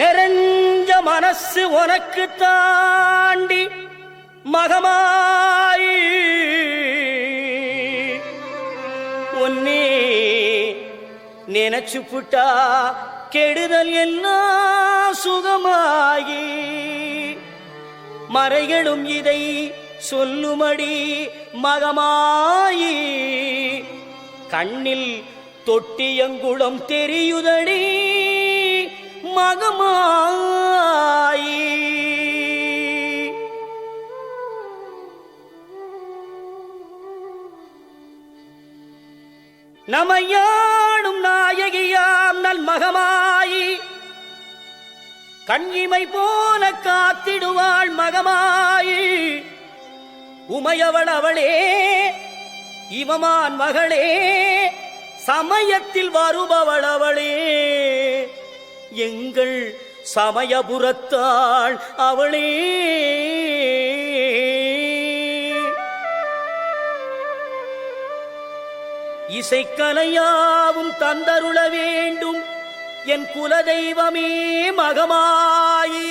நிறைஞ்ச மனசு உனக்கு தாண்டி மகமாயி உன்னே நினைச்சு புட்டா கெடுதல் எல்லாம் சுகமாகி மறைகளும் இதை சொல்லுமடி மகமாயி கண்ணில் தொட்டியங்குளம் தெரியுதடி மகமாயி நமையாடும் நாயகியாம் நல் மகமாயி கண்ணிமை போல காத்திடுவாள் மகமாயி உமையவள் அவளே இவமான் மகளே சமயத்தில் வருபவள் அவளே எங்கள் சமயபுரத்தாள் அவளே இசைக்கலையாவும் தந்தருள வேண்டும் என் குலதெய்வமே மகமாயி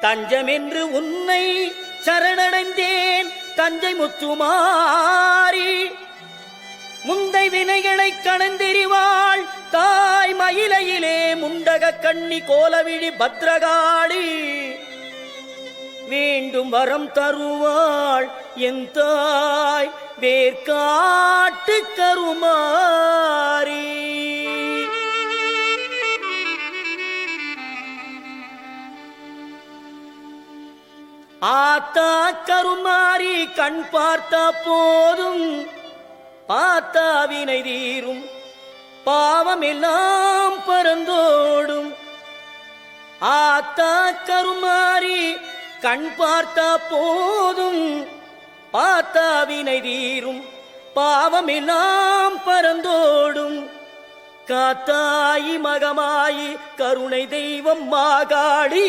தஞ்சமென்று உன்னை சரணடைந்தேன் தஞ்சை முத்துமாரி முந்தை வினைகளை கணந்தெறிவாள் தாய் மயிலையிலே முண்டக கண்ணி கோலவிழி பத்ரகாளி வேண்டும் வரம் தருவாள் என் தாய் வேர்காட்டு கருமாரி ஆத்தா கருமாரி கண் பார்த்தா போதும் பார்த்தா வினை தீரும் பாவம் எல்லாம் பறந்தோடும் ஆத்தா கருமாரி கண் பார்த்தா போதும் பார்த்தா வினை தீரும் பாவம் எல்லாம் பறந்தோடும் காத்தாயி மகமாயி கருணை தெய்வம் மாகாளி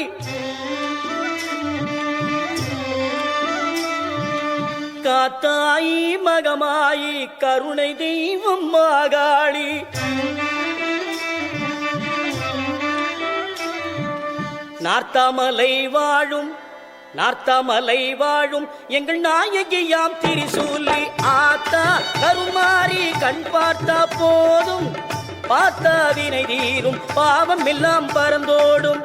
காத்தாயி மகமாயி கருணை தெய்வம் மாகாளி நார்த்தாமலை வாழும் எங்கள் நாயகியாம் திரிசூலி ஆத்தா கருமாரி கண் பார்த்தா போதும் பார்த்தா வினை தீரும் பாவம் எல்லாம் பறந்தோடும்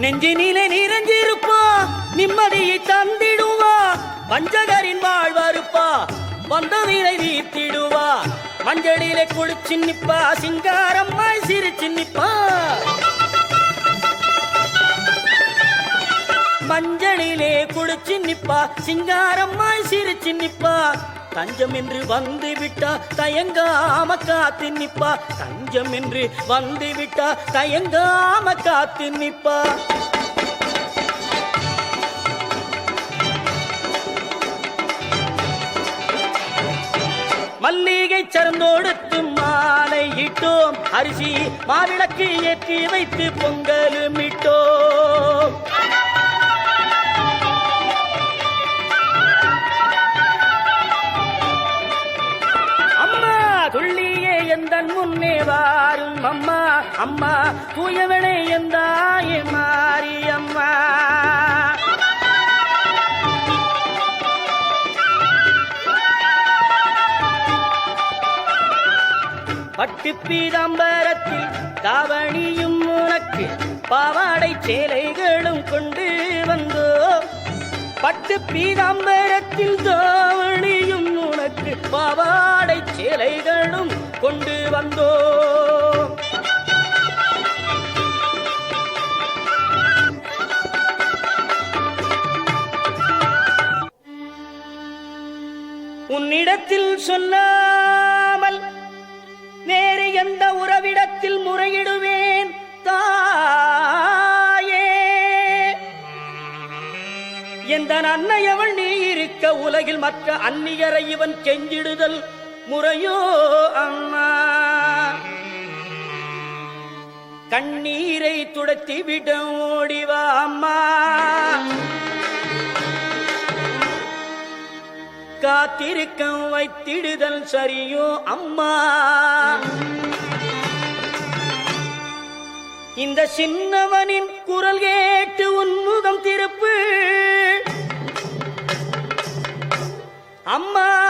நெஞ்சினிலே நிறைஞ்சிருப்பா நிம்மதியை தந்திடுவா வஞ்சகரின் வாழ்வறுப்பா வந்தவீரை வீர்த்திடுவா மஞ்சளிலே குளிச்சு நிப்பா சிங்காரம்மாய் சிரிச்சு நிப்பா மஞ்சளிலே குளிச்சு நிப்பா சிங்காரம்மாய் சிரிச்சு நிப்பா தஞ்சம் என்று வந்து விட்டா தயங்காம காத்து நிப்பா தஞ்சம் என்று வந்து விட்டா தயங்காம காத்து நிப்பா மல்லிகை சரந்தோடுத்து மாலை இட்டோம் அரிசி மாவிளக்கு ஏற்றி வைத்து பொங்கலும் இட்டோம் துள்ளியே எந்தன் முன்னே வாரும் அம்மா அம்மா தூயவனே எந்தாயே மாறி அம்மா பட்டு பீதாம்பரத்தில் தாவணியும் உனக்கு பாவாடை சேலைகளும் கொண்டு வந்தோ பட்டு பீதாம்பரத்தில் தாவணியும் உனக்கு பாவாடை சேலைகளும் கொண்டு வந்தோ உன்னிடத்தில் சொல்லாமல் வேறு எந்த உறவிடத்தில் முறையிடுவேன் தாயே எந்த அன்னையவள் நீ இருக்க உலகில் மற்ற அந்நியரை இவன் கெஞ்சிடுதல் முறையோ அம்மா? கண்ணீரை துடைத்து விட ஓடிவா அம்மா. காத்திருக்க வைத்திடுதல் சரியோ அம்மா? இந்த சின்னவனின் குரல் கேட்டு உன்முகம் திருப்பு அம்மா.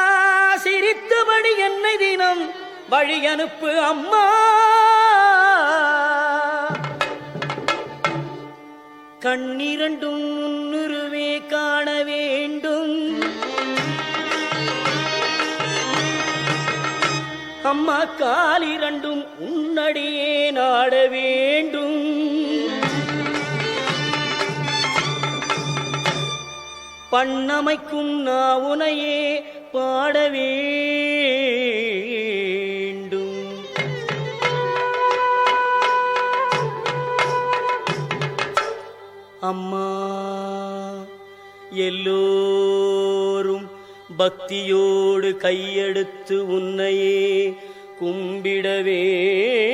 சிரித்தபடி என்னை தினம் வழி அனுப்பு அம்மா. கண்ணிரண்டும் முன்னுருவே காண வேண்டும் அம்மா. காலிரண்டும் உன்னடியே நாட வேண்டும். பண்ணமைக்கும் நான் உனையே பாட வேண்டும். அம்மா எல்லோரும் பக்தியோடு கையெடுத்து உன்னையே கும்பிட வேண்டும்.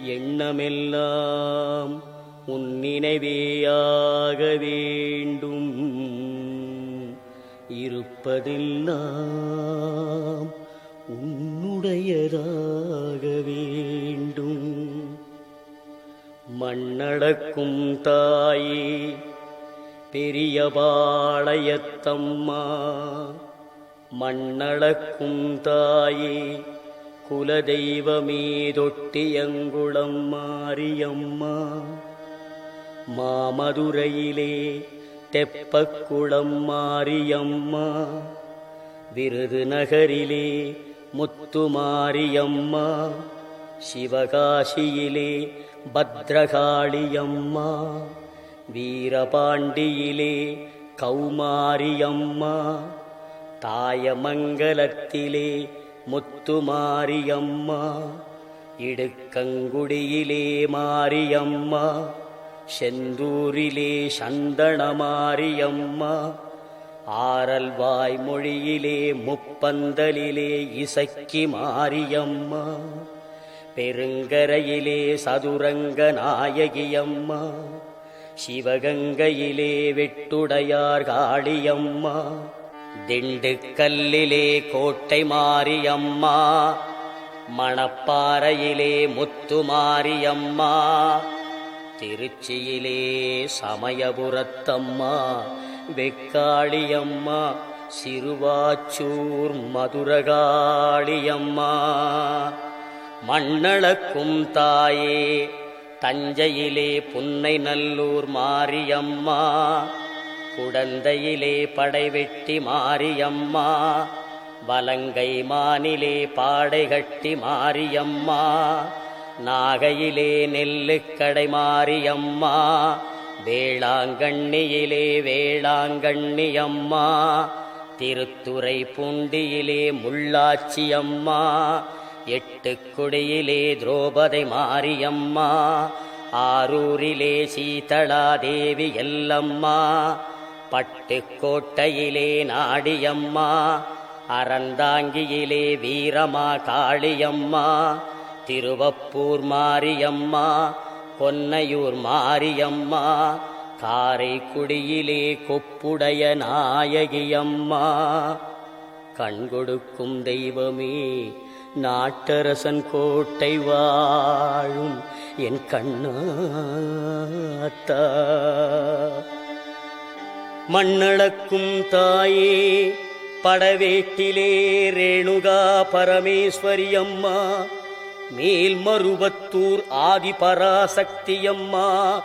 எண்ணமெல்லாம் உன் நினைவேயாக வேண்டும். இருப்பதெல்லாம் உன்னுடையதாக வேண்டும். மண்ணடக்கும் தாயே பெரிய பாளையத்தம்மா. மண்ணடக்கும் தாயே குலதெய்வமே தொட்டியங்குளம் மாரியம்மா. மாமதுரையிலே தெப்பக்குளம் மாரியம்மா. விருதுநகரிலே முத்துமாரியம்மா. சிவகாசியிலே பத்ரகாளியம்மா. வீரபாண்டியிலே கௌமாரியம்மா. தாயமங்கலத்திலே முத்துமாரியம்மா. இடுக்கங்குடியிலே மாரியம்மா. செந்தூரிலே சந்தனமாரியம்மா. ஆரல்வாய் மொழியிலே முப்பந்தலிலே இசக்கி மாரியம்மா. பெருங்கரையிலே சதுரங்க நாயகியம்மா. சிவகங்கையிலே வெட்டுடையார் காளியம்மா. திண்டுக்கல்லிலே கோட்டை மாரியம்மா. மணப்பாறையிலே முத்துமாரியம்மா. திருச்சியிலே சமயபுரத்தம்மா வெக்காளியம்மா. சிறுவாச்சூர் மதுரகாளியம்மா. மண்ணளக்கும் தாயே தஞ்சையிலே புன்னை நல்லூர் மாரியம்மா. குடந்தையிலே படைவெட்டி மாரியம்மா. வலங்கை மானிலே பாடைகட்டி மாரியம்மா. நாகையிலே நெல்லுக்கடை மாரியம்மா. வேளாங்கண்ணியிலே வேளாங்கண்ணியம்மா. திருத்துறை பூண்டியிலே முள்ளாச்சியம்மா. எட்டுக்குடியிலே திரௌபதி மாரியம்மா. ஆரூரிலே சீதளாதேவி எல்லம்மா. பட்டுக்கோட்டையிலே நாடியம்மா. அறந்தாங்கியிலே வீரமா காளியம்மா. திருவப்பூர் மாரியம்மா. கொன்னையூர் மாரியம்மா. காரைக்குடியிலே கொப்புடைய நாயகியம்மா. கண்கொடுக்கும் தெய்வமே நாட்டரசன் கோட்டை வாழும் என் கண்ணாத்தா. மண்ணளக்கும் தாயே படவேட்டிலே ரேணுகா பரமேஸ்வரியம்மா. மேல்மருவத்தூர் ஆதிபராசக்தியம்மா.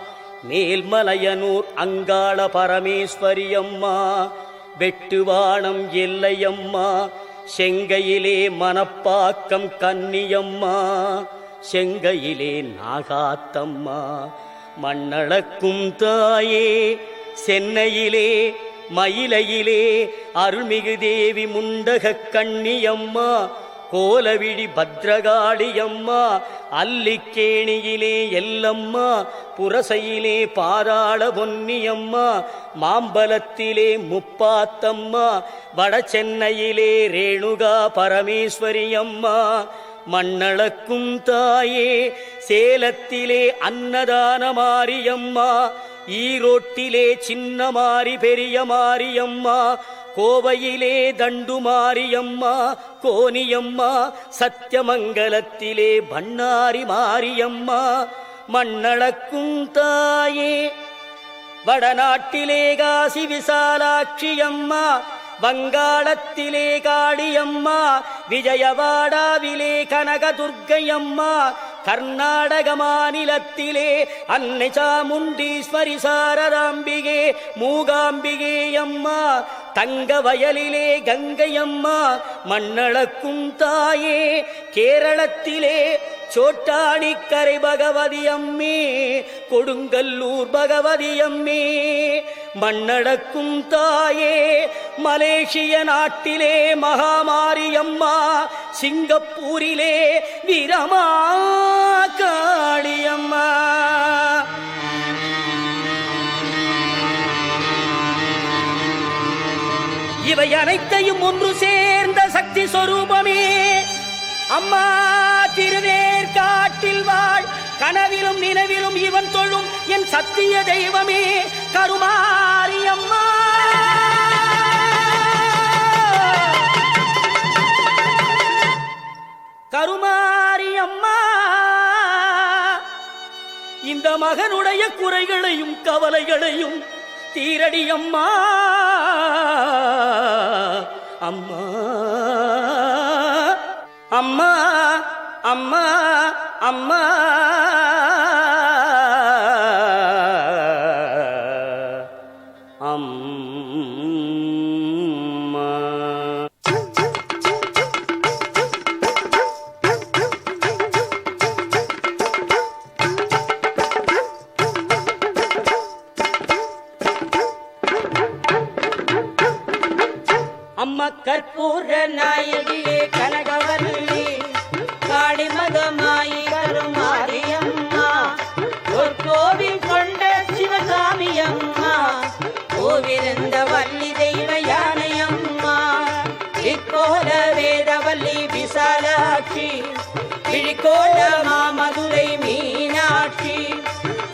மேல்மலையனூர் அங்காள பரமேஸ்வரியம்மா. வெட்டுவானம் எல்லையம்மா. செங்கையிலே மணப்பாக்கம் கன்னியம்மா. செங்கையிலே நாகாத்தம்மா. மண்ணளக்கும் தாயே சென்னையிலே மயிலையிலே அருள்மிகு தேவி முண்டக கண்ணியம்மா. கோலவிழி பத்ரகாளியம்மா, அல்லிக்கேணியிலே எல்லம்மா, புரசையிலே பாதாள பொன்னியம்மா, மாம்பலத்திலே முப்பாத்தம்மா, வடசென்னையிலே ரேணுகா பரமேஸ்வரியம்மா, மண்ணளக்கும் தாயே சேலத்திலே அன்னதான மாரியம்மா, ஈரோட்டிலே சின்ன மாரி பெரிய மாரியம்மா, கோவையிலே தண்டு மாரியம்மா, கோனியம்மா, சத்தியமங்கலத்திலே பண்ணாரி மாரியம்மா, மண்ணளக்கும் தாயே வடநாட்டிலே காசி விசாலாட்சியம்மா, வங்காளத்திலே காளியம்மா, விஜயவாடாவிலே கனகதுர்க்கையம்மா, கர்நாடக மாநிலத்திலே அன்னை சாமுண்டீஸ்வரி சாரதாம்பிகே மூகாம்பிகே அம்மா, தங்க வயலிலே கங்கையம்மா, மண்ணளக்கும் தாயே கேரளத்திலே சோட்டாணிக்கரை பகவதி அம்மே, கொடுங்கல்லூர் பகவதி அம்மே, மண்ணடக்கும் தாயே மலேசிய நாட்டிலே மகாமாரியம்மா, சிங்கப்பூரிலே வீரமா காளியம்மா. இவை அனைத்தையும் ஒன்று சேர்ந்த சக்தி சொரூபமே அம்மா திருவேற்காட்டில் வாழ், கனவிலும் நினைவிலும் இவன் தொழும் என் சத்திய தெய்வமே கருமாரியம்மா. கருமாரியம்மா, இந்த மகனுடைய குறைகளையும் கவலைகளையும் தீரடியம்மா. அம்மா அம்மா அம்மா அம்மா அம்மா. அம்மா கற்பூர நாயகியே கனகவல்லி, காளிமகமாயி கருமாரியம்மா, ஒரு கோவில் கொண்ட சிவகாமியம்மா, கோவிலிருந்த வள்ளி தெய்வ யானையம்மா, இக்கோல வேதவல்லி விசாலாட்சி, விழிக்கோல மாமதுரை மீனாட்சி,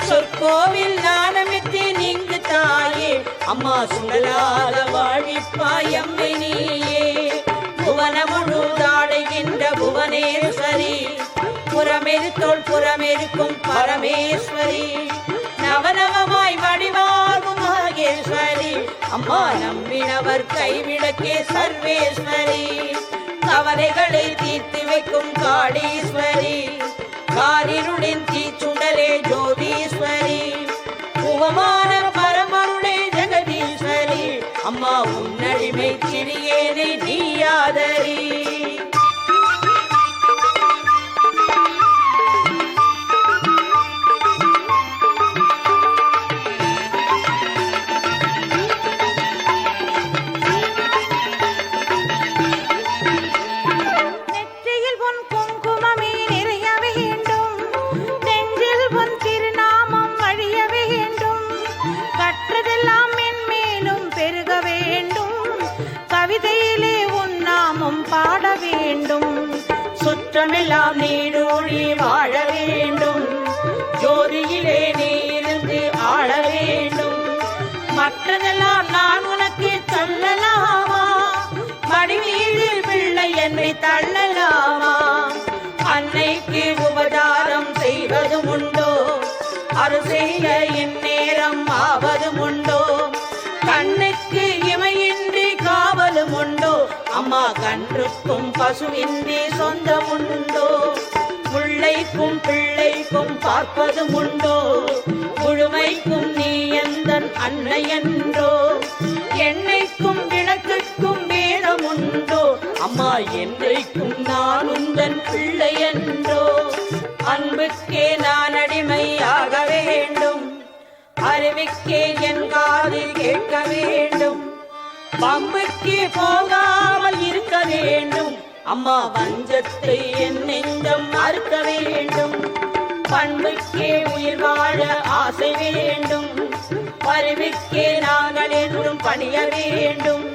சொற்கோவில் நாணமித்து நீங்கு தாயே அம்மா, சுடலாத வாழிப்பாயம்மை நீயே, புவன முழுதாடுகின்ற புவனேஸ்வரி, புறமெருத்தோள் புறமெருக்கும் பரமேஸ்வரி, நவநவமாய் வடிவாகும் மகேஸ்வரி அம்மா, நம்பினவர் கைவிளக்கே சர்வேஸ்வரி, கவலைகளை தீர்த்து வைக்கும் காளீஸ்வரி, காரிருளின் தீச்சுடலே ஜோதீஸ்வரி, புவமான பரமருளே ஜெகதீஸ்வரி அம்மா, உன்னடிமை சிறியேனை நீயாதரி. பாட வேண்டும், சுற்றமெல்லாம் நீடூழி வாழ வேண்டும், ஜோதியிலே நீ இருந்து ஆள வேண்டும், மற்றதெல்லாம் நான் உனக்கு சொல்லலாமா, மடிமீதில் பிள்ளை என்னை தள்ளலாமா, அன்னைக்கு உபதாரம் செய்வதும் உண்டோ, அருள் செய்ய இந்நேரம் ஆவதும் உண்டோ, கண்ணுக்கு இமையின்றி காவலும் உண்டோ, அம்மா கன்றுக்கும் பசுவின்றி சொந்தம் உண்டோ, முல்லைக்கும் பிள்ளைக்கும் பார்ப்பதும் உண்டோ, முழுமைக்கும் நீ எந்தன் அன்னை என்றோ, எண்ணெய்க்கும் விளக்குக்கும் வேதம் உண்டோ, அம்மா என்றைக்கும் நான் உந்தன் பிள்ளை என்றோ, அன்புக்கே நான் அடிமையாக வேண்டும், அறிவிக்கே என் காதில் கேட்க வேண்டும், பம்புக்கு போகாமல் இருக்க வேண்டும், அம்மா வஞ்சத்தை என் நெஞ்சம் மறுக்க வேண்டும். பண்புக்கே உயிர் வாழ ஆசை வேண்டும். பருவிக்கே நாங்கள் என்றும் பணிய வேண்டும்.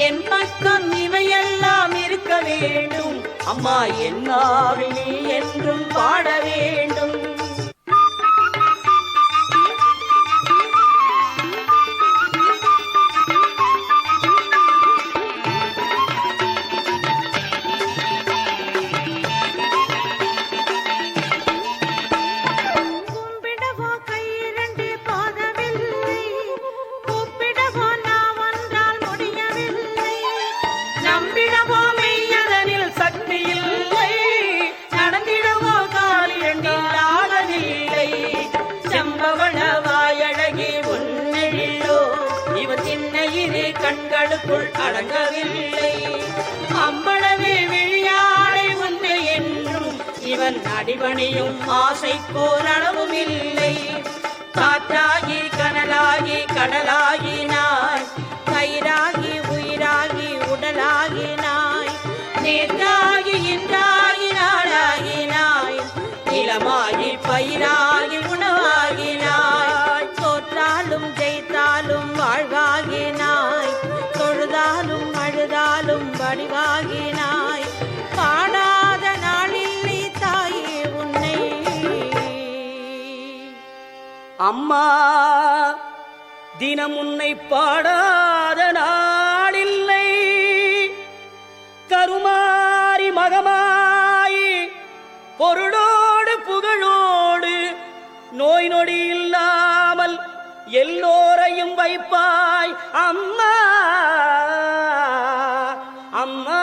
என் பக்கம் இவையெல்லாம் இருக்க வேண்டும். அம்மா என்னாவில் நீ என்றும் பாட வேண்டும். கண்களுக்குள் அடங்கவில்லை. அம்பளவே விழியாடை உன்னை என்றும் இவன் அடிபணியும் ஆசைக்கோர் அளவும் இல்லை. காற்றாகி கனலாகி கடலாகினாய், கயிறாகி உயிராகி உடலாகினாய், நேற்றாகி இன்றாகி நாளாகினாய், நிலமாகி பயிராகி உணவாகினாய். தோற்றாலும் ஜெயித்தாலும் வாழ்வாகினாய், தொழுதாலும் அழுதாலும் வடிவாகினாய். பாடாத நாளில்லை தாயே உன்னை. அம்மா தினம் உன்னை பாடாத நாளில்லை. கருமாரி மகமாயி பொருளோடு புகழோடு நோய் நொடி இல்லாமல் எல்லோரையும் வைப்பாய் அம்மா. அம்மா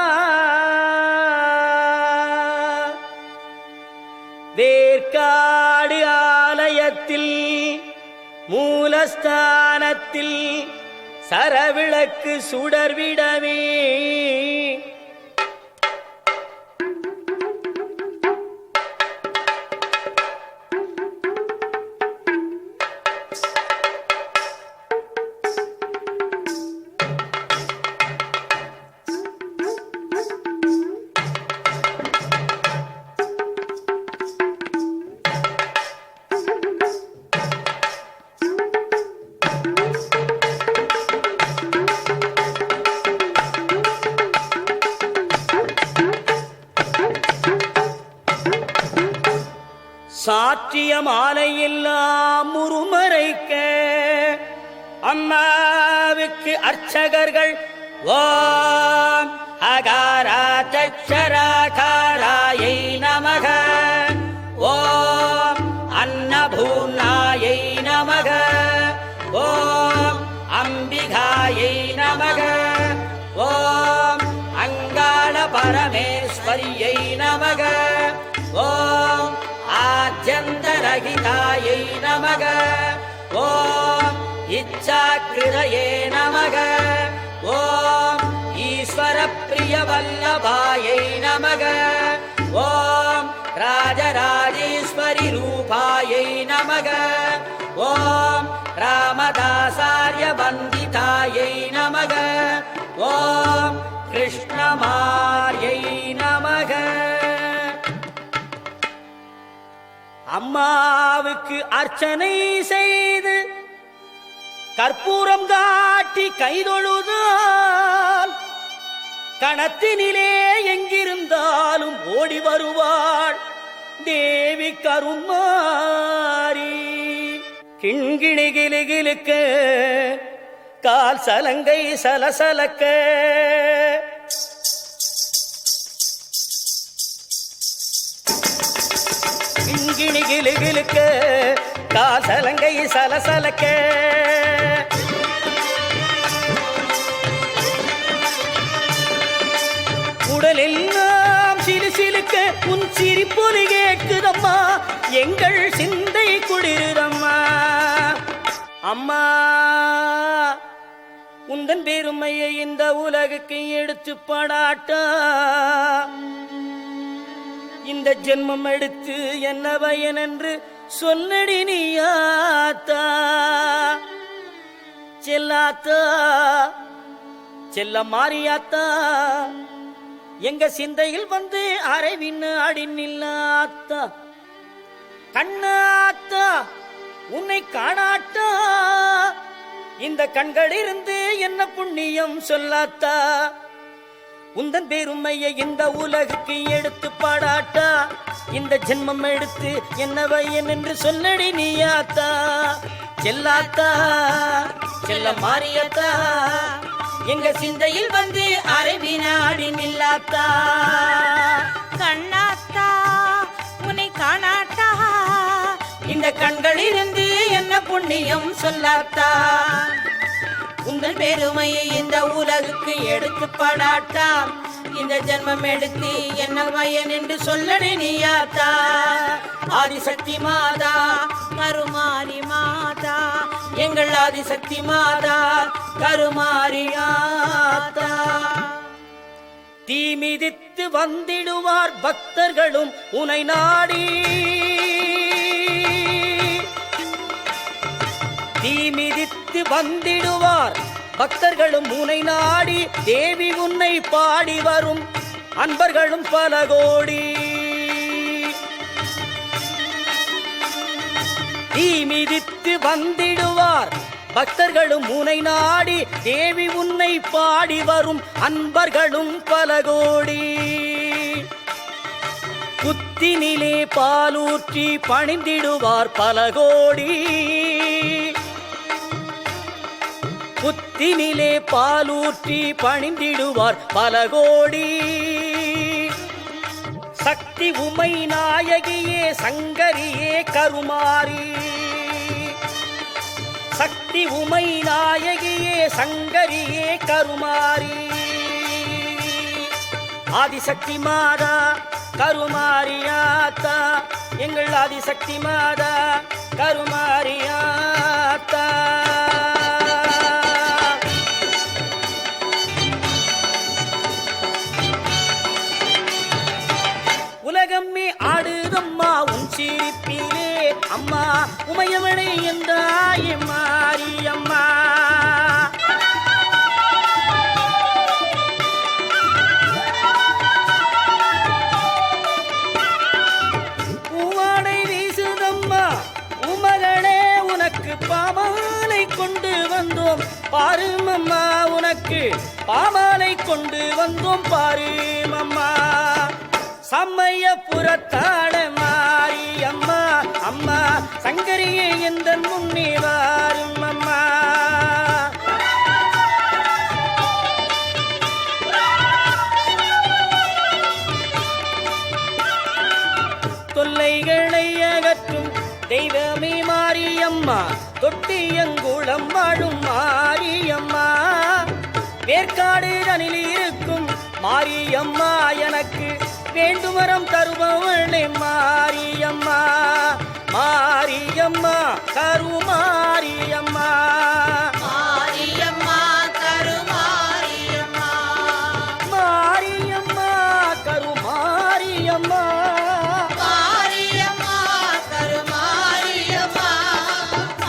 வேர்க்காடு ஆலயத்தில் மூலஸ்தானத்தில் சரவிளக்கு சுடர்விடவே சாற்றிய மாலையெல்லாம் முறுமறைக்க அம்மாவுக்கு அர்ச்சகர்கள் ஓம் அகாரா சச்சராகாராயை நமக, ஓம் அன்னபூர்ணாயை நமக, ஓம் அம்பிகாயை நமக, ஓம் அங்காள பரமேஸ்வரியை நமக, ஓம் ஆத்யந்தரகிதாயை நமக, ஓம் இச்சாக்கிருதயே நமக, ஓம் ஈஸ்வர பிரிய வல்லபாயை நமக, ஓம் ராஜராஜேஸ்வரி ரூபாயை நமக, ஓம் ராமதாசார்ய வந்திதாயை நமக, ஓம் கிருஷ்ணமார்யை நமக. அம்மாவுக்கு அர்ச்சனை செய்து கற்பூரம் காட்டி கைதொழுதால் கணத்தினிலே எங்கிருந்தாலும் ஓடி வருவாள் தேவி கருமாரி. கிண்கிணி கிளுகிளுக்க கால் சலங்கை சலசலக்க கிண்கிணி கிளுகிளுக்க கால் சலங்கை சலசலக்க உடலெல்லாம் சிலு சிலுக்க உன் சிரிப்பொலி கேட்குதம்மா, எங்கள் சிந்தை குளிருதம்மா. அம்மா உந்தன் பெருமையை இந்த உலகுக்கு எடுத்து பாடாட்டா, இந்த ஜென்மம் எடுத்து என்ன பயன் என்று சொல்லடி நீயாத்தா. செல்லாத்தா செல்ல மாறியாத்தா எங்க சிந்தையில் வந்து அரைவின் அடி நில்லாத்தா கண்ணாத்தா உன்னை காணாட்டா இந்த கண்களிலிருந்து என்ன புண்ணியம் சொல்லாத்தா உந்தன் பெருமையை இந்த உலகுக்கு எடுத்து பாடாட்டா இந்த ஜென்மம் எடுத்து என்ன வையன் என்று சொல்லடி நீயாத்தா செல்லாத்தா செல்ல மாறியாத்தா எங்க சிந்தையில் வந்து அரைவினாடி நில்லாத்தா கண்ணாத்தா உன்னை காணாட்டா இந்த கண்களிலிருந்து என்ன புண்ணியம் சொல்லாத்தா உங்கள் பெருமையை இந்த உலகுக்கு எடுத்து பாடாட்டா இந்த ஜென்மம் எடுத்து என்ன பயன் என்று சொல்லடி நீயாத்தா ஆதிசக்தி மாதா கருமாரி மாதா எங்கள் ஆதிசக்தி மாதா கருமாரியாத்தா தீ மிதித்து வந்திடுவார் பக்தர்களும் உனை நாடி தீ மிதித்து வந்திடுவார் பக்தர்களும் உனை நாடி தேவி உன்னை பாடி வரும் அன்பர்களும் பல கோடி தீ மிதித்து வந்திடுவார் பக்தர்களும் உனை நாடி தேவி உன்னை பாடி வரும் அன்பர்களும் பல கோடி புத்தினிலே பாலூற்றி பணிந்திடுவார் பல கோடி புத்தினிலே பாலூற்றி பணிந்திடுவார் பல கோடி சக்தி உமை நாயகியே சங்கரியே கருமாரி சக்தி உமை நாயகியே சங்கரியே கருமாரி ஆதிசக்தி மாதா கருமாரியாத்தா எங்கள் ஆதிசக்தி மாதா கருமாரியாத்தா உலகமே ஆடுதம்மா உன் சிரிப்பிலே அம்மா உமையவளை என்றாய் மாரியம்மா பூவாடை வீசுதம்மா உமகளே உனக்கு பாமாலை கொண்டு வந்தோம் பாருமம்மா உனக்கு பாமாலை கொண்டு வந்தோம் பாருமம்மா சமயபுரத்தாட மாறி அம்மா அம்மா சங்கரியே எந்த முன்னே வாரும் அம்மா தொல்லைகளை அகற்றும் தெய்வமே மாரியம்மா தொட்டியங்குளம் வாழும் மாரியம்மா வேர்க்காடு தனில் இருக்கும் மாரியம்மா எனக்கு வேண்டுமரம் தருபவளே மாரியம்மா மாரியம்மா கருமாரியம்மா மாரியம்மா கருமாரியம்மா மாரியம்மா கருமாரியம்மா மாரியம்மா கருமாரியம்மா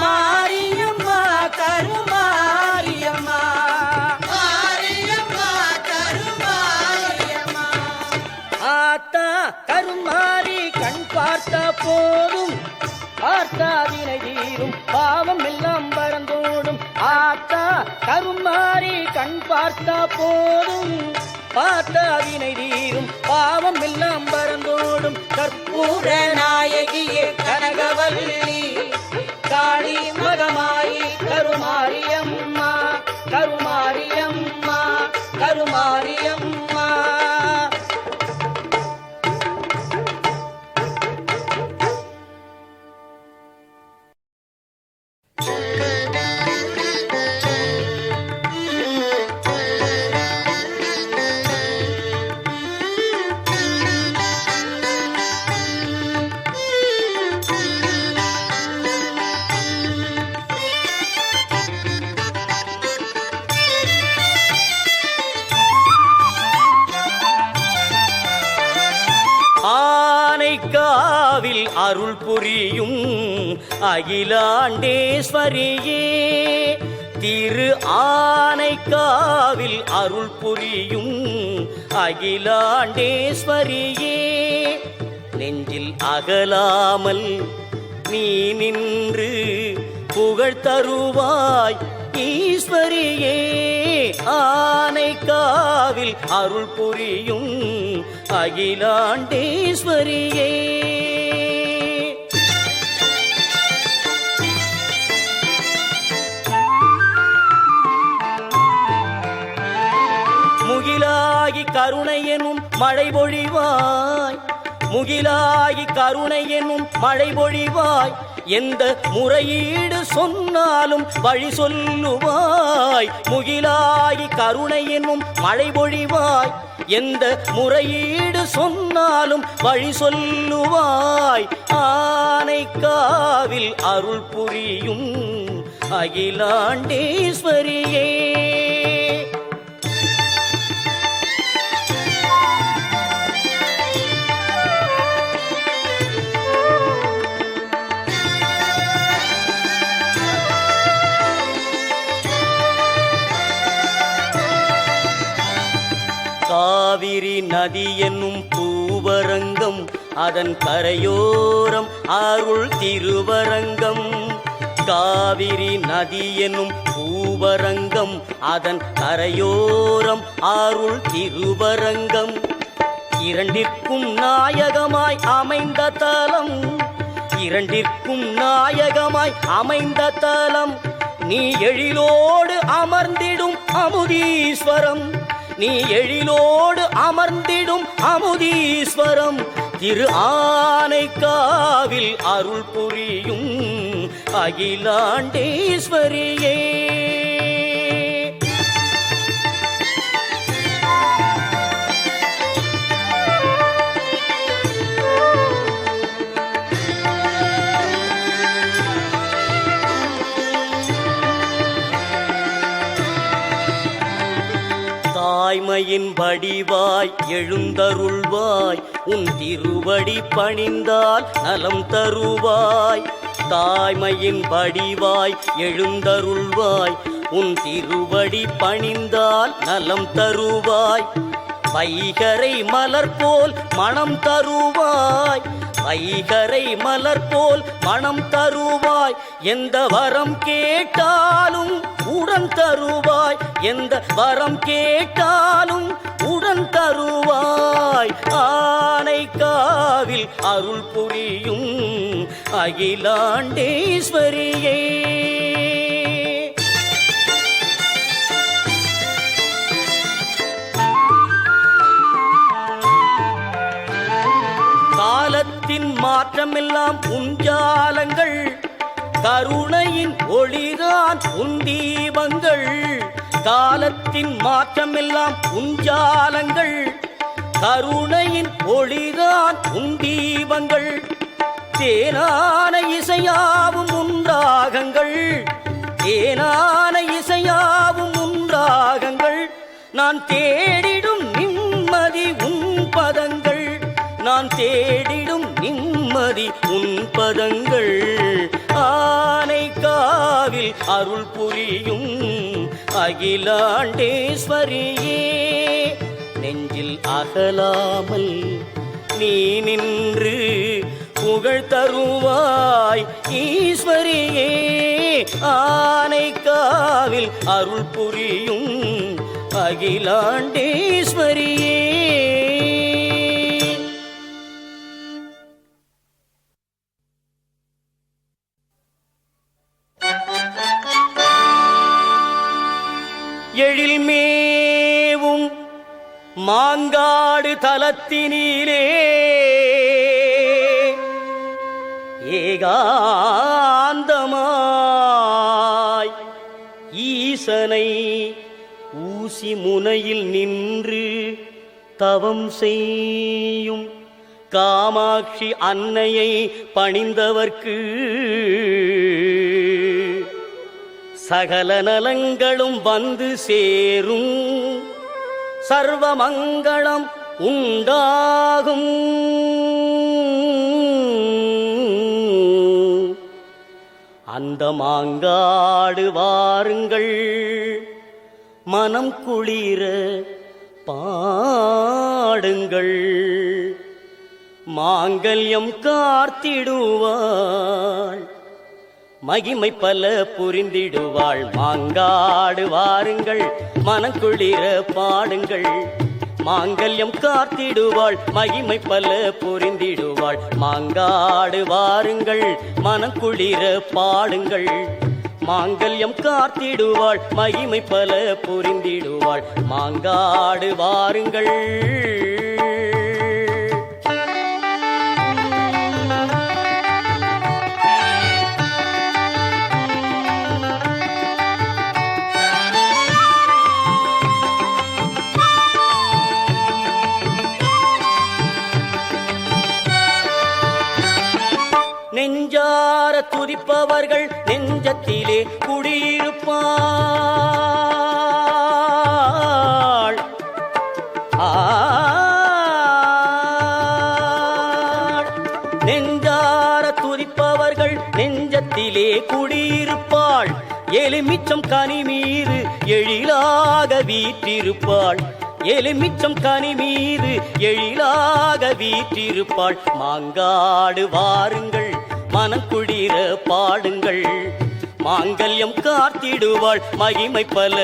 மாரியம்மா கருமாரியம்மா மாரியம்மா கருமாரியம்மா ஆத்தா கருமாரி கண் பார்த்த போதும் பார்த்தாவினை தீரும் பாவம் எல்லாம் பறந்தோடும் ஆத்தா கருமாரி கண் பார்த்த போதும் பார்த்தாவினை தீரும் பாவம் எல்லாம் பறந்தோடும் கற்பூர நாயகியே கனகவல்லி காளி மகமாயி கருமாரியம்மா கருமாரியம்மா கருமாரியம்மா ஆனைக்காவில் அருள் புரியும் அகிலாண்டேஸ்வரியே திரு ஆனைக்காவில் அருள் புரியும் அகிலாண்டேஸ்வரியே, நெஞ்சில் அகலாமல் நீ நின்று புகழ் தருவாய் ஈஸ்வரியே. ஆனைக்காவில் அருள் புரியும் அகிலாண்டேஸ்வரியே. முகிலாகி கருணை எனும் மழை பொழிவாய், முகிலாகி கருணை எனும் மழை பொழிவாய், எந்த முறையீடு சொன்னாலும் வழி சொல்லுவாய். முகிலாகி கருணை எனும் மழை பொழிவாய், எந்த முறையீடு சொன்னாலும் வழி சொல்லுவாய். ஆனைக்காவில் அருள் புரியும் அகிலாண்டேஸ்வரியே. காவிரி நதி என்னும் பூவரங்கம், அதன் கரையோரம் அருள் திருவரங்கம். காவிரி நதி என்னும் பூவரங்கம், அதன் கரையோரம் அருள் திருவரங்கம். இரண்டிற்கும் நாயகமாய் அமைந்த தலம், இரண்டிற்கும் நாயகமாய் அமைந்த தலம். நீ எழிலோடு அமர்ந்திடும் அமுதீஸ்வரம், நீ எழிலோடு அமர்ந்திடும் அமுதீஸ்வரம். திரு ஆனைக்காவில் அருள் புரியும் அகிலாண்டேஸ்வரியே. தாய்மையின் வடிவாய் எழுந்தருள்வாய், உன் திருவடி பணிந்தால் நலம் தருவாய். தாய்மையின் வடிவாய் எழுந்தருள்வாய், உன் திருவடி பணிந்தால் நலம் தருவாய். வைகரை மலர் போல் மனம் தருவாய், வைகரை மலர் போல் மனம் தருவாய். எந்த வரம் கேட்டாலும் உடன் தருவாய், எந்த வரம் கேட்டாலும் உடன் தருவாய். ஆனைக்காவில் அருள் புரியும் அகிலாண்டேஸ்வரியே. காலத்தின் மாற்றமெல்லாம் உஞ்சாலங்கள், கருணையின் ஒளிதான் உன் தீபங்கள். காலத்தின் மாற்றமெல்லாம் உஞ்சாலங்கள், கருணையின் ஒளிதான் உன் தீபங்கள். தேனான இசையாவும் உண்டாகங்கள், தேனான இசையாவும் உண்டாகங்கள். நான் தேடிடும் நிம்மதி உன் பதங்கள், நான் தேடிடும் நிம்மதி உன் பதங்கள். ஆனைக்காவில் அருள் புரியும் அகிலாண்டேஸ்வரியே, நெஞ்சில் அகலாமல் நீ நின்று புகழ் தருவாய் ஈஸ்வரியே. ஆனைக்காவில் அருள் புரியும் அகிலாண்டேஸ்வரியே. எழில்மேவும் மாங்காடு தலத்தினிலே ஏகாந்தமாய் ஈசனை ஊசி முனையில் நின்று தவம் செய்யும் காமாட்சி அன்னையை பணிந்தவர்க்கு சகல நலங்களும் வந்து சேரும், சர்வமங்களம் உண்டாகும். அந்த மாங்காடு வாருங்கள் மனம் குளிர பாடுங்கள் மாங்கல்யம் காத்திடுவாள் மகிமை பல புரிந்திடுவாள் மாங்காடு வாருங்கள் மனம் குளிர பாடுங்கள் மாங்கல்யம் காத்திடுவாள் மகிமை பல புரிந்திடுவாள் மாங்காடு வாருங்கள் மனம் குளிர பாடுங்கள் மாங்கல்யம் காத்திடுவாள் மகிமை பல புரிந்திடுவாள் மாங்காடு வாருங்கள். நெஞ்சார துதிப்பவர்கள் நெஞ்சத்திலே குடியிருப்பாள் நெஞ்சார துதிப்பவர்கள் நெஞ்சத்திலே குடியிருப்பாள் எலுமிச்சம் கனி மீது எழிலாக வீற்றிருப்பாள் எலுமிச்சம் கனி மீது எழிலாக வீற்றிருப்பாள் மாங்காடு வாருங்கள் மனக்குளிர பாடுங்கள் மாங்கல்யம் காத்திடுவாள் மகிமை பல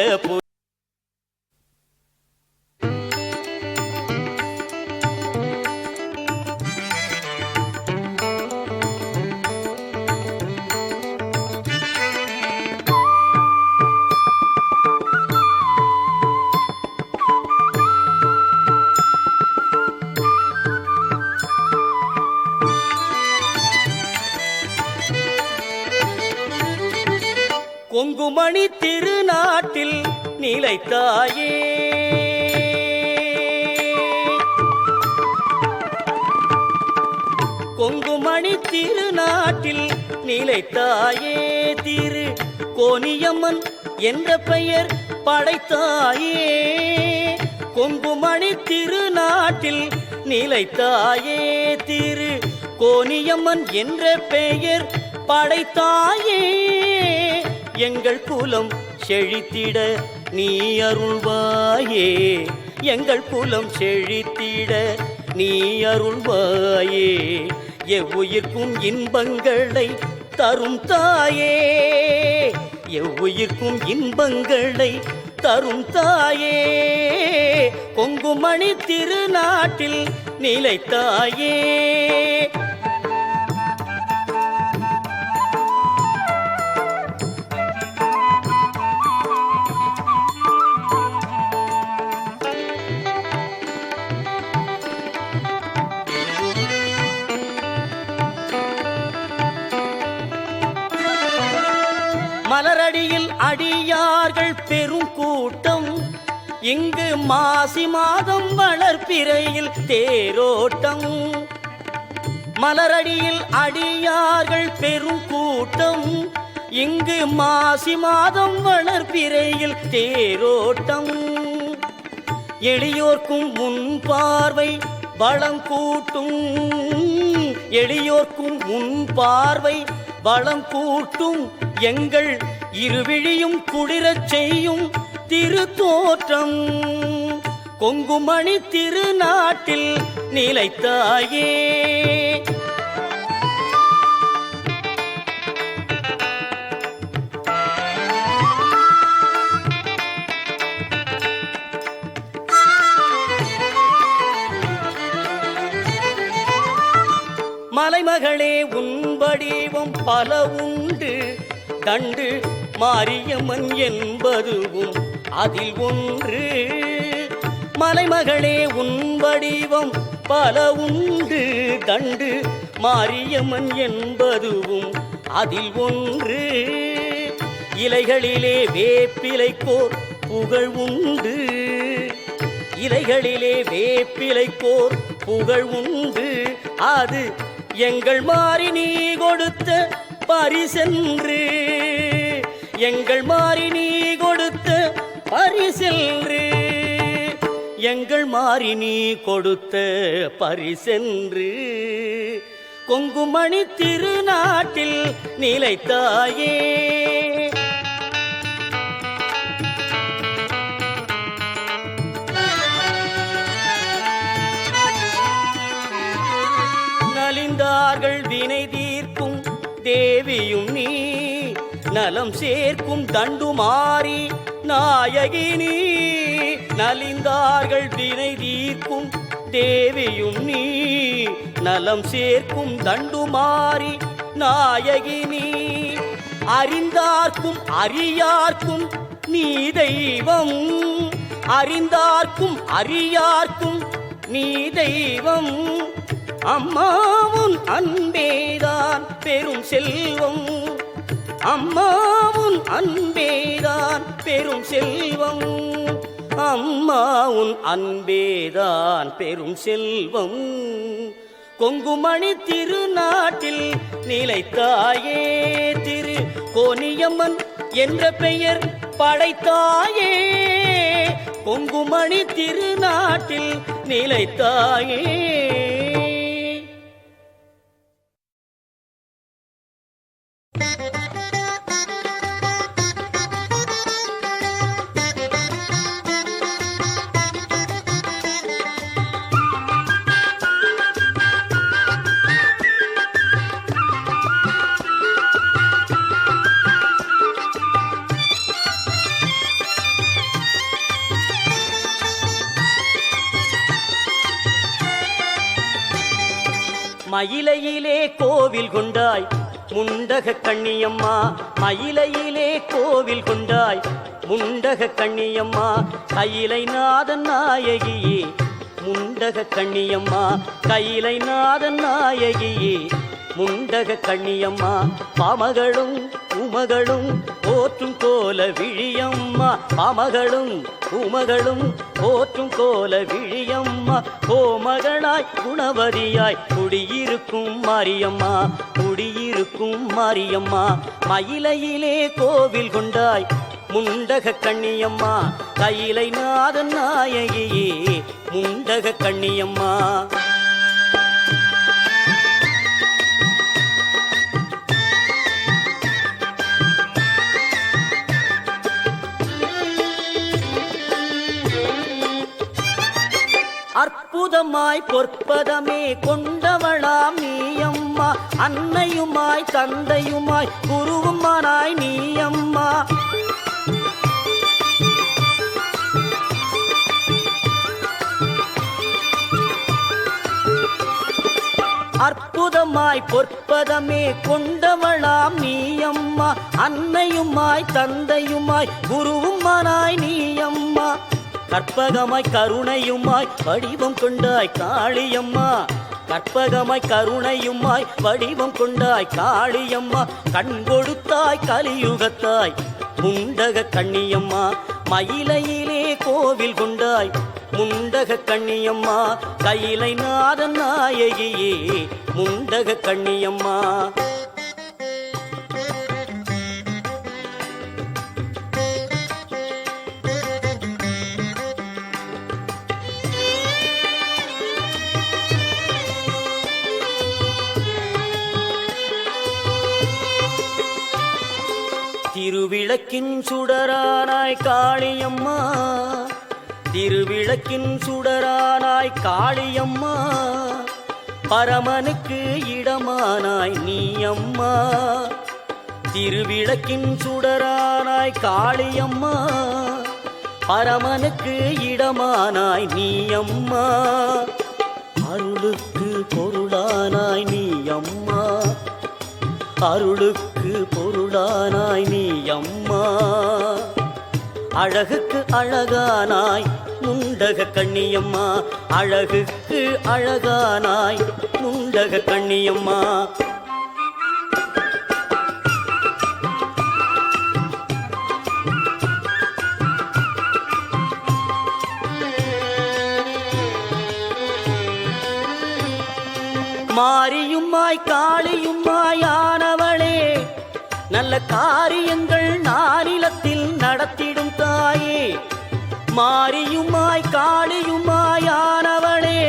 கொங்குமணி திருநாட்டில் நிலைத்தாயே கொங்குமணி திருநாட்டில் நிலைத்தாயே திரு கோனியம்மன் என்ற பெயர் படைத்தாயே கொங்குமணி திருநாட்டில் நிலைத்தாயே திரு கோனியம்மன் என்ற பெயர் படைத்தாயே எங்கள் குலம் செழித்திட நீ அருள்வாயே எங்கள் குலம் செழித்திட நீ அருள்வாயே எவ்வுயிர்க்கும் இன்பங்களை தரும் தாயே எவ்வுயிர்க்கும் இன்பங்களை தரும் தாயே கொங்குமணி திருநாட்டில் நிலைத்தாயே. மலரடியில் அடியார்கள் பெரும் கூட்டம் இங்கு மாசி மாதம் வளர்ப்பிறையில் தேரோட்டம் மலரடியில் அடியார்கள் பெரும் கூட்டம் இங்கு மாசி மாதம் வளர்ப்பிறையில் தேரோட்டம் எளியோர்க்கும் முன் பார்வை வளம் கூட்டும் எளியோர்க்கும் முன் பார்வை வளம் கூட்டும் எங்கள் இருவிழியும் குளிரச் செய்யும் திருத்தோற்றம் கொங்குமணி திருநாட்டில் நிலைத்தாயே. மலைமகளே உன் வடிவம் பல உண்டு தண்டு மாரியம்மன் என்பதுவும் அதில் ஒன்று மலைமகளே உன் வடிவம் பல உண்டு தண்டு மாரியம்மன் என்பதுவும் அதில் ஒன்று இலைகளிலே வேப்பிலைக்கோர் புகழ் உண்டு இலைகளிலே வேப்பிலைக்கோர் புகழ் உண்டு அது எங்கள் மாறி நீ கொடுத்த பரிசென்று எங்கள் மாறி நீ கொடுத்த பரிசென்று எங்கள் மாறி நீ கொடுத்த பரிசென்று கொங்குமணி திருநாட்டில் நிலைத்தாயே. நலிந்தார்கள் வினை தீர்க்கும் தேவியும் நீ, நலம் சேர்க்கும் தண்டுமாறி நாயகினி. நலிந்தார்கள் வினை தீர்க்கும் தேவியும் நீ, நலம் சேர்க்கும் தண்டுமாறி நாயகினி. அறிந்தார்க்கும் அறியார்க்கும் நீ தெய்வம், அறிந்தார்க்கும் அறியார்க்கும் நீ தெய்வம். அம்மாவுன் அன்பேதான் பெரும் செல்வம், அம்மாவுன் அன்பேதான் பெரும் செல்வம். அம்மாவுன் அன்பேதான் பெரும் செல்வம். கொங்குமணி திருநாட்டில் நிலைத்தாயே. திரு கோனியம்மன் என்ற பெயர் படைத்தாயே. கொங்குமணி திருநாட்டில் நிலைத்தாயே. மயிலையிலே கோவில் கொண்டாய் முண்டக கண்ணியம்மா, மயிலையிலே கோவில் கொண்டாய் முண்டக கண்ணியம்மா. கையிலை நாதன் நாயகியே முண்டக கண்ணியம்மா, கையிலை நாதன் நாயகியே முண்டக கண்ணியம்மா. பாமகளும் உமகளும் போற்றும் கோல விழியம்மா, பாமகளும் உமகளும் போற்றும் கோல விழியம்மா. கோமகளாய் குணவதியாய் குடியிருக்கும் மாரியம்மா, குடியிருக்கும் மாரியம்மா. மயிலையிலே கோவில் கொண்டாய் முண்டக கண்ணியம்மா, கையிலை நாதன் நாயகியே முண்டக கண்ணியம்மா. அற்புதமாய் பொற்பதமே கொண்டவளாம் நீயம்மா, அன்னையுமாய் தந்தையுமாய் குருவுமானாய் நீயம்மா. அற்புதமாய் பொற்பதமே கொண்டவளாம் நீயம்மா, அன்னையுமாய் தந்தையுமாய் குருவுமானாய் நீயம்மா. கற்பகமாய் கருணையுமாய் வடிவம் கொண்டாய் காளியம்மா, கற்பகமாய் கருணையுமாய் வடிவம் கொண்டாய் காளியம்மா. கண் கொடுத்தாய் கலியுகத்தாய் முண்டக கண்ணியம்மா, மயிலையிலே கோவில் கொண்டாய் முண்டக கண்ணியம்மா. கையிலை நாதன் நாயகியே முண்டக கண்ணியம்மா. திருவிளக்கின் சுடரானாய் காளியம்மா, திருவிளக்கின் சுடரானாய் காளியம்மா. பரமனுக்கு இடமானாய் நீயம்மா, திருவிளக்கின் சுடரானாய் காளியம்மா. பரமனுக்கு இடமானாய் நீயம்மா. அருளுக்கு பொருளானாய் நீயம்மா, அருளுக்கு பொருளானாய் நீயம்மா. அழகுக்கு அழகானாய் முண்டக கண்ணியம்மா, அழகுக்கு அழகானாய் முண்டக கண்ணியம்மா. மாரியுமாய் காளியுமாயானவளே, நல்ல காரியங்கள் நானிலத்தில் நடத்திடும் தாயே. மாரியுமாய் காளியுமாயானவளே,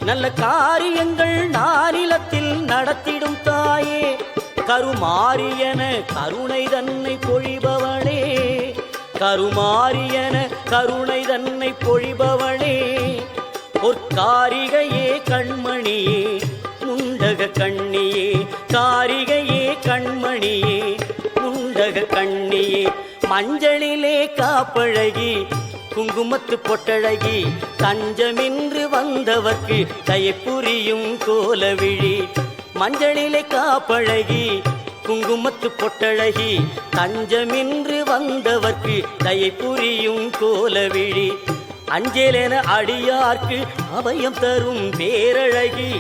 நல்ல காரியங்கள் நானிலத்தில் நடத்திடும் தாயே, கருமாரியன கருணை தன்னை பொழிபவளே, கருமாரியன கருணை தன்னை பொழிபவளே, பொற்காரிகையே கண்மணியே முண்டக கண்ணியே, காரிகையே கண்மணியே முண்டக கண்ணியே, மஞ்சளிலே காப்பழகி குங்குமத்து பொட்டழகி, தஞ்சமின்று வந்தவர்க்கு தயப்புரியும் கோலவிழி, மஞ்சளிலே காப்பழகி குங்குமத்து பொட்டழகி, தஞ்சமின்று வந்தவர்க்கு தயப்புரியும் கோலவிழி, அஞ்சலென அடியார்க்கு அபயம் தரும் பேரழகி,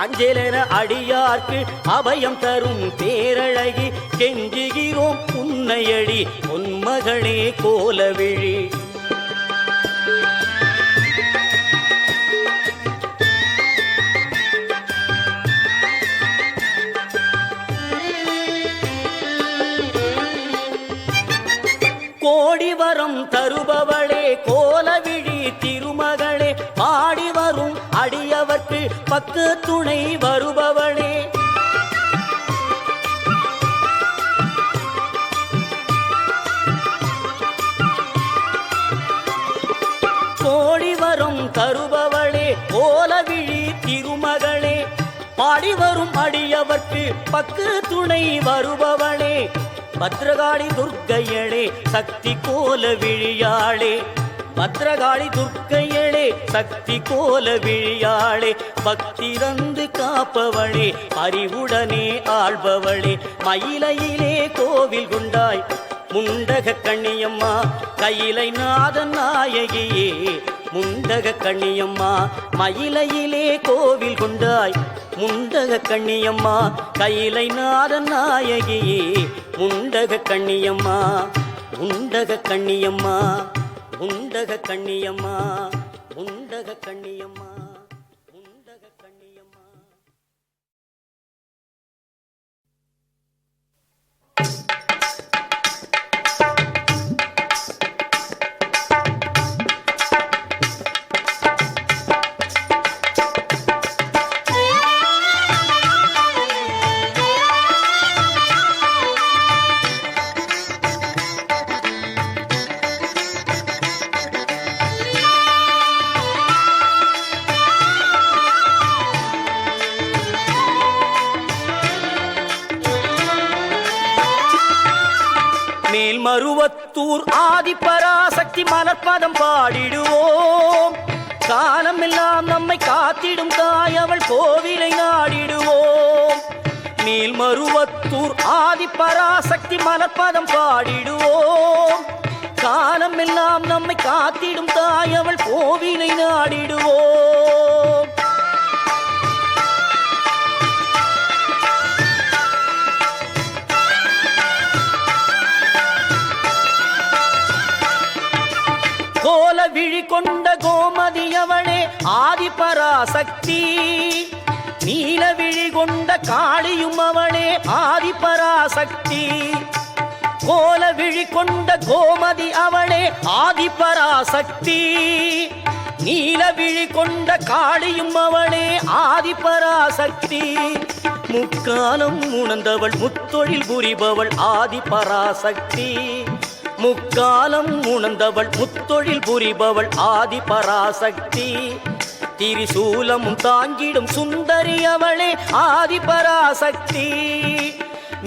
அஞ்சலென அடியார்க்கு அபயம் தரும் பேரழகி, கெஞ்சுகிறோம் உன்னையடி பொன்மகளே கோலவிழி. கோடி வரம் தருபவளே கோலவிழி திருமகளே, பாடி வரும் அடியவர்க்கு பக்கு துணை வருபவளே, கோடி வரம் தருபவளே கோலவிழி திருமகளே, பாடி வரும் அடியவர்க்கு பக்கு துணை வருபவளே, பத்ரகாளி துர்க்கையளே சக்தி கோலவிழியாளே, பத்ரகாளி துர்க்கையளே சக்தி கோலவிழியாளே, பக்தி தந்து காப்பவளே அறிவுடனே ஆள்பவளே, மயிலையிலே கோவில் கொண்டாய் முண்டக கண்ணியம்மா, கையிலை நாதன் நாயகியே முண்டக கண்ணியம்மா, மயிலையிலே கோவில் கொண்டாய் முண்டக கண்ணியம்மா, கையிலை நாதன் நாயகியே முண்டக கண்ணியம்மா, முண்டக கண்ணியம்மா, முண்டக கண்ணியம்மா, முண்டக கண்ணியம்மா, முண்டக கண்ணியம்மா. மேல்மருவத்தூர் ஆதிபராசக்தி மலர்பதம் பாடிடுவோம், காலமெல்லாம் நம்மை காத்திடும் தாய் அவள் கோவிலை நாடிடுவோம், மேல்மருவத்தூர் ஆதிபராசக்தி மலர்பதம் பாடிடுவோம், காலமெல்லாம் நம்மை காத்திடும் தாய் அவள் கோவிலை நாடிடுவோம். கோலவிழி கொண்ட கோமதியவளே ஆதிபராசக்தி, நீலவிழி கொண்ட காளியும் அவளே ஆதிபராசக்தி, கோலவிழி கொண்ட கோமதி அவளே ஆதிபராசக்தி, நீலவிழி கொண்ட காளியும் அவளே ஆதிபராசக்தி, முக்காலம் உணர்ந்தவள் முத்தொழில் புரிபவள் ஆதிபராசக்தி, முக்காலம் உணர்ந்தவள் முத்தொழில் புரிபவள் ஆதிபராசக்தி, திரிசூலமும் தாங்கிடும் சுந்தரி அவளே ஆதிபராசக்தி,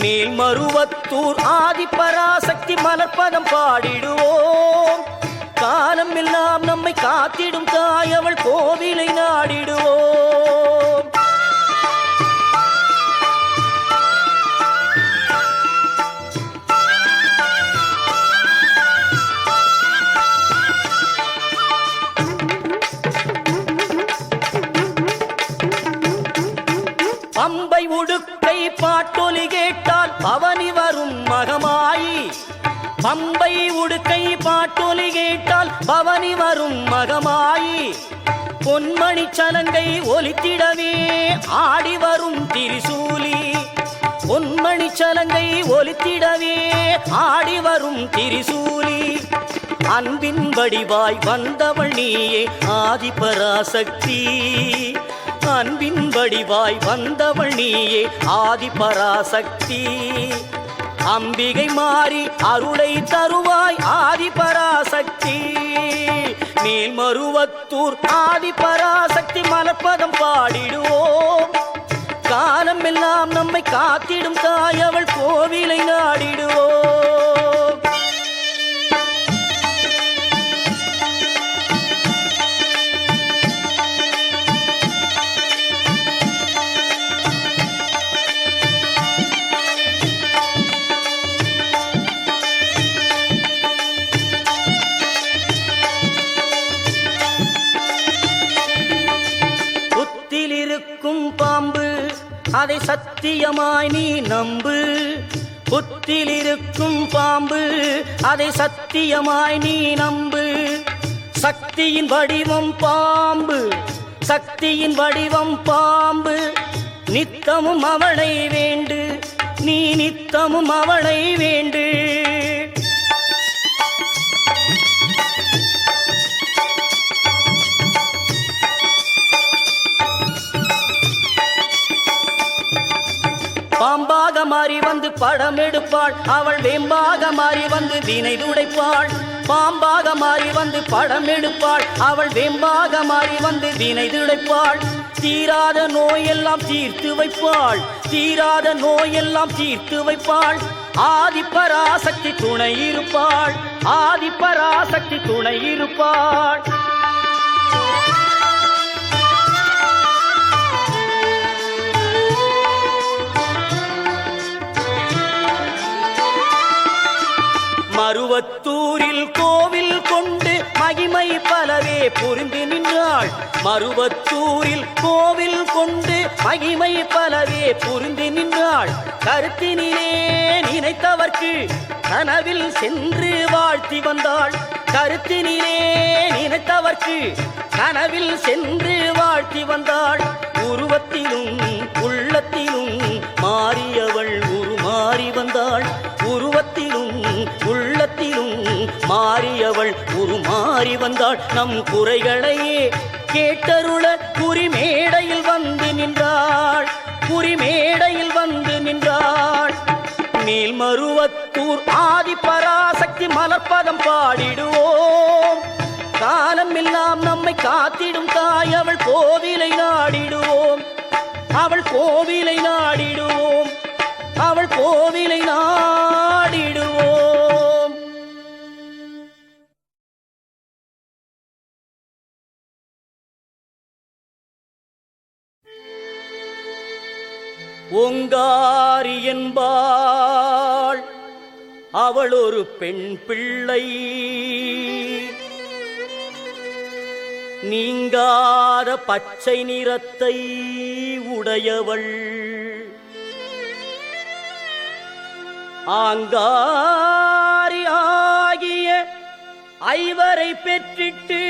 மேல்மருவத்தூர் ஆதிபராசக்தி மலர்பதம் பாடிடுவோம், காலம் எல்லாம் நம்மை காத்திடும் தாய் அவள் கோவிலை நாடிடுவோம். பம்பை உடுக்கை பாட்டொலி கேட்டால் பவனி வரும் மகமாயி, பம்பை உடுக்கை பாட்டொலி கேட்டால் பவனி வரும் மகமாயி, பொன்மணி சலங்கை ஒலித்திடவே ஆடி வரும் திரிசூலி, பொன்மணி சலங்கை ஒலித்திடவே ஆடி வரும் திரிசூலி, அன்பின் வடிவாய் வந்தவள் நீயே ஆதிபராசக்தி, அன்பின் வடிவாய் வந்தவள் நீயே ஆதிபராசக்தி. அம்பிகை மாறி அருளை தருவாய் ஆதிபராசக்தி. மேல்மருவத்தூர் ஆதிபராசக்தி மலர்பதம் பாடிடுவோம். காலம் எல்லாம் நம்மை காத்திடும் தாய் அவள் கோவிலை நாடிடுவோம். புத்திலிருக்கும் பாம்பு அதை சத்தியமாய் நீ நம்பு. புத்திலிருக்கும் பாம்பு அதை சத்தியமாய் நீ நம்பு. சக்தியின் வடிவம் பாம்பு, சக்தியின் வடிவம் பாம்பு. நித்தமும் அவளை வேண்டு, நீ நித்தமும் அவளை வேண்டு. பாம்பாக மாறி வந்து படம் எடுப்பாள் அவள் வேம்பாக மாறி வந்து வினை துடைப்பாள். பாம்பாக மாறி வந்து படம் எடுப்பாள் அவள் வேம்பாக மாறி வந்து வினை துடைப்பாள். தீராத நோயெல்லாம் தீர்த்து வைப்பாள், தீராத நோயெல்லாம் தீர்த்து வைப்பாள். ஆதிபராசக்தி துணை இருப்பாள், ஆதிபராசக்தி துணை இருப்பாள். மருவத்தூரில் கோவில் கொண்டு மகிமை பலவே புரிந்து நின்றாள். மருவத்தூரில் கோவில் கொண்டு மகிமை பலவே புரிந்து நின்றாள். கருத்தினிலே நினைத்தவர்க்கு கனவில் சென்று வாழ்த்தி வந்தாள். கருத்தினிலே நினைத்தவர்க்கு கனவில் சென்று வாழ்த்தி வந்தாள். உருவத்திலும் உள்ளத்திலும் மாறியவள் உருமாறி வந்தாள். உருவத்திலும் உள்ளத்திலும் மாறியவள் உருமாறி வந்தாள். நம் குறைகளையே கேட்டருள குறிமேடையில் வந்து நின்றாள், குறிமேடையில் வந்து நின்றாள். மேல்மருவத்தூர் ஆதிபராசக்தி மலர்பதம் பாடிடுவோம். காலம் எல்லாம் நம்மை காத்திடும் தாய் அவள் கோவிலை நாடிடுவோம், அவள் கோவிலை நாடிடுவோம், அவள் கோவிலை நாடிடுவோம். ஓங்காரி என்பாள் அவள் ஒரு பெண் பிள்ளை. நீங்காத பச்சை நிறத்தை உடையவள். ஆங்காரி ஆகிய ஐவரை பெற்றிட்டு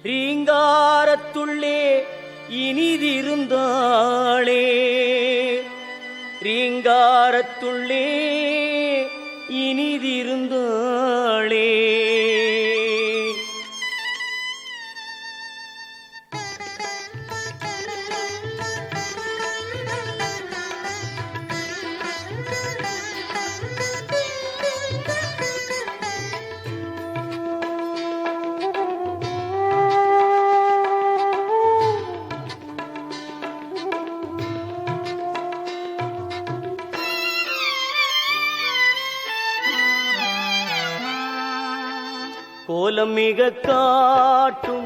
ரீங்காரத்துள்ளே இனிதிருந்தாளே, ரீங்காரத்துள்ளே இனிதிருந்தாளே. கோலம் மிக காட்டும்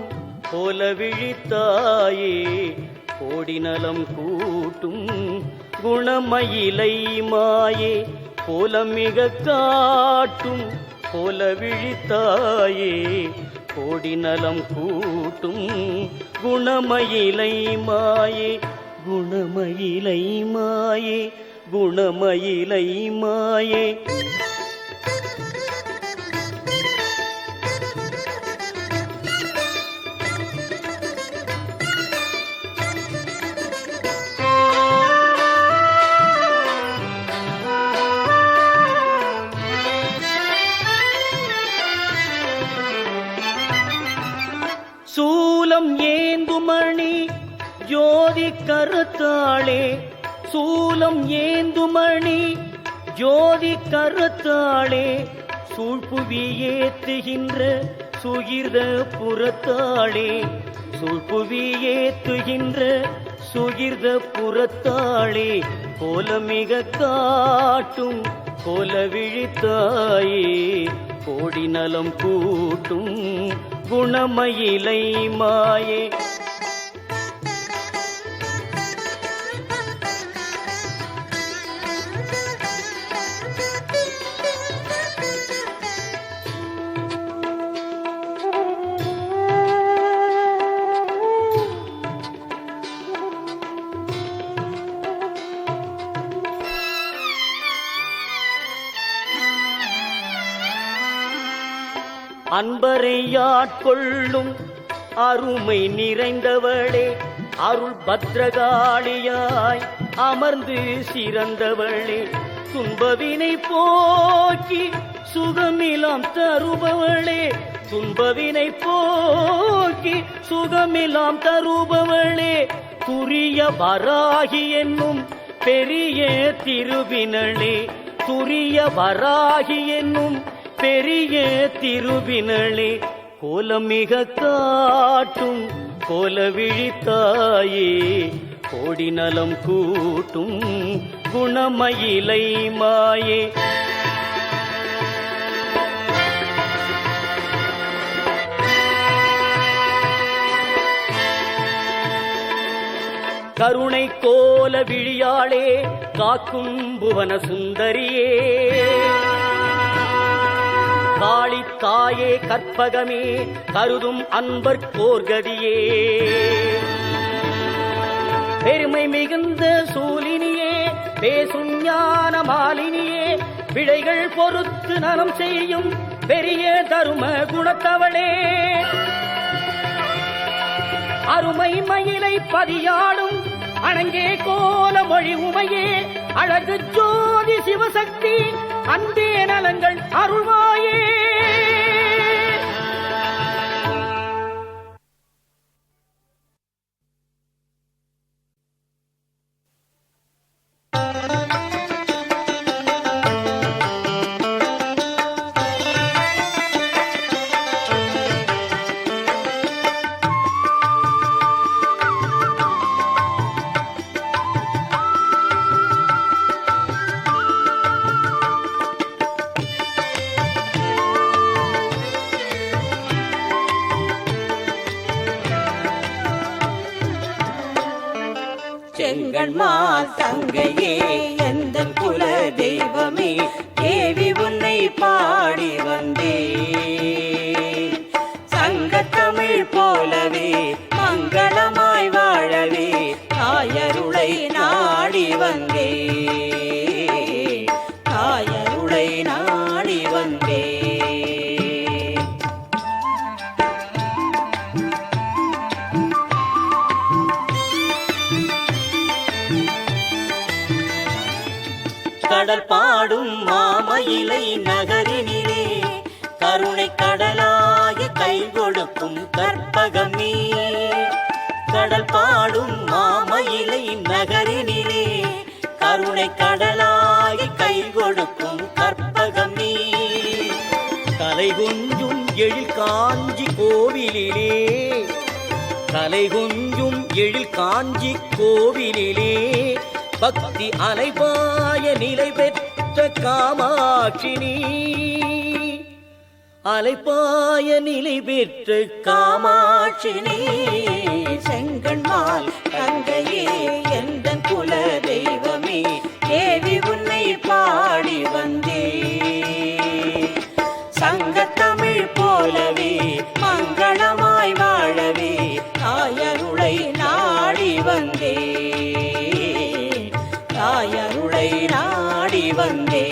கோல விழித்தாயே, கோடி நலம் கூட்டும் குணமயிலை மாயே. கோலம் மிக காட்டும் கோல விழித்தாயே, கோடி நலம் கூட்டும் குணமயிலை மாயே. குணமயிலை மாயே, குணமயிலை மாயே. சூலம் ஜோதி கருத்தாளே சூலம் ஏந்துமணி ஜோதி கருத்தாளே சூழ்புவி ஏத்துகின்ற சுகிர்த புறத்தாளே சூழ்புவி ஏத்துகின்ற சுகிர்த புறத்தாளே கோலமிக காட்டும் கோல விழித்தாயே கோடி நலம் கூட்டும் குணமயிலை மாயே. அன்பரையாட்கொள்ளும் அருமை நிறைந்தவளே அருள் பத்ரகாளியாய் அமர்ந்து சிறந்தவளே துன்பவினை போக்கி சுகமிலாம் தருபவளே துன்பவினை போக்கி சுகமிலாம் தருபவளே துரிய வராகி என்னும் பெரிய திருவினளே துரிய வராகி என்னும் பெரிய திருவினளே கோலமிக காட்டும் கோல விழித்தாயே கோடி நலம் கூட்டும் குணமயிலை மாயே. கருணை கோல விழியாளே காக்கும் புவன சுந்தரியே காளி தாயே கற்பகமே கருதும் அன்பர் கோர்கதியே பெருமை மிகுந்த சூலினியே பேசும் ஞான மாலினியே விடைகள் பொறுத்து நலம் செய்யும் பெரிய தரும குணத்தவளே அருமை மயிலை பதியாடும் அணங்கே கோல மொழி உமையே அழகு ஜோதி சிவசக்தி அன்பே நலங்கள் அருள்வாயே. செங்கண்மால் தங்கையே எந்தன் குல தெய்வமே தேவி உன்னை பாடி வந்தே சங்கத்தமிழ் போலவே மங்களமாய் வாழவே தாயருளை நாடி வந்தே தாயருளை நாடி வந்தே. கடல் பாடும் மாமயிலை நகரினிலே கருணை கடலாய கை கொடுக்கும் கற்பகமே கடல் பாடும் மாமயிலை நகரினிலே கருணை கடலாய கை கொடுக்கும் கற்பகமே கலை கொஞ்சும் எழில் காஞ்சி கோவிலிலே கலை கொஞ்சும் எழில் காஞ்சி கோவிலிலே பக்தி அலைபாய நிலை பெற்ற காமாட்சினி அலைபாய நிலை பெற்ற காமாட்சினி செங்கண்மால் தங்கையே எந்தன் குல தெய்வமே தேவி உன்னை பாடி வந்தே சங்கத்தமிழ் போலவே மங்களமாய் வாழவே தாயருளை நாடி வந்தே தாயருளை நாடி வந்தே.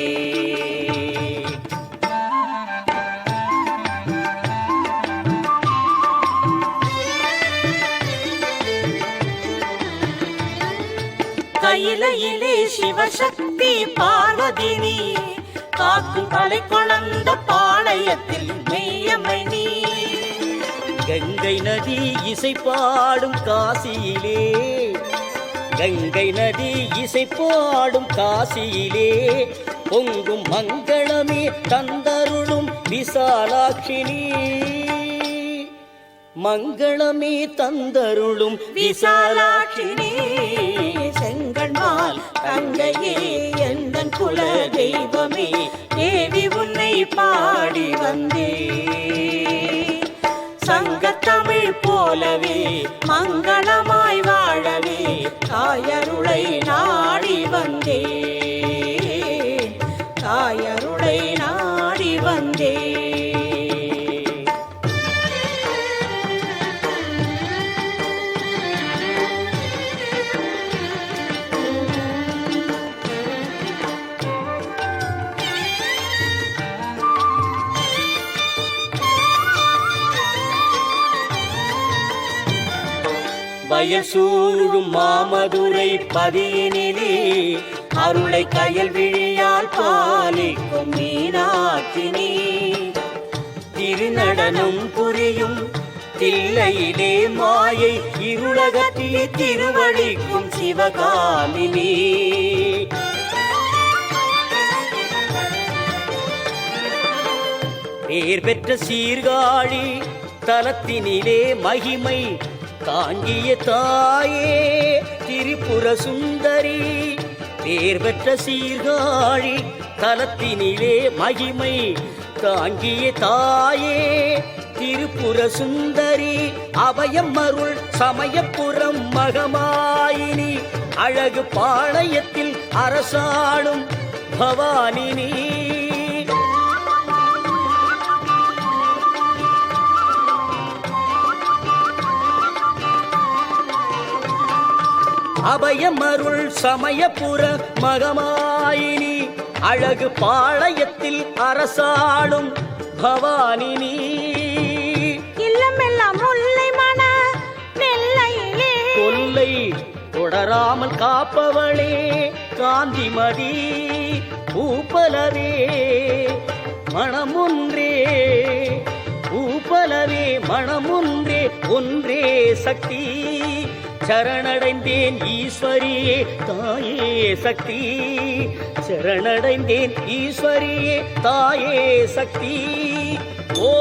கையிலையிலே சிவசக்தி பார்வதினி காக்கும் கலை கொணர்ந்த பாளையத்தில் மெய்யமை நீ கங்கை நதி இசை பாடும் காசியிலே, கங்கை நதி இசை பாடும் காசியிலே பொங்கும் மங்களமே தந்தருளும் விசாலாட்சினி, மங்களமே தந்தருளும் விசாலாட்சினி. செங்கண்மால் தங்கையே எந்தன் குல தெய்வமே, தேவி உன்னை பாடி வந்தே. சங்கத்தமிழ் போலவே மங்களமாய் வாழவே தாயருளை நாடி வந்தே, தாயருளை நாடி வந்தே. வயல் சூழும் மாமதுரை பதியினிலே அருளை கயல் விழியால் பாலிக்கும் மீனாட்சினி, திருநடனம் புரியும் தில்லையிலே மாயை இருளகத்தி திருவடிக்கும் சிவகாமினி. பேர் பெற்ற சீர்காழி தலத்தினிலே மகிமை தாங்கிய தாயே திரிபுர சுந்தரி, பேர் பெற்ற சீர்காழி தலத்தினிலே மகிமை தாங்கிய தாயே திரிபுர சுந்தரி, அபயம் அருள் சமயபுரம் மகமாயினி, அழகு பாளையத்தில் அரசாளும் பவானினி. அபயமருள் சமயபுர மகமாயினி, அழகு பாளையத்தில் அரசாளும் பவானினி. இல்லமெல்லாம் முல்லை மன நெல்லையிலே கொல்லை தொடராமல் காப்பவளே காந்திமதி, பூப்பலவே மணமொன்றே, பூப்பலவே மணமொன்றே ஒன்றே சக்தி, சரணடைந்தேன் ஈஸ்வரியே தாயே சக்தி, சரணடைந்தேன் ஈஸ்வரியே தாயே சக்தி. ஓ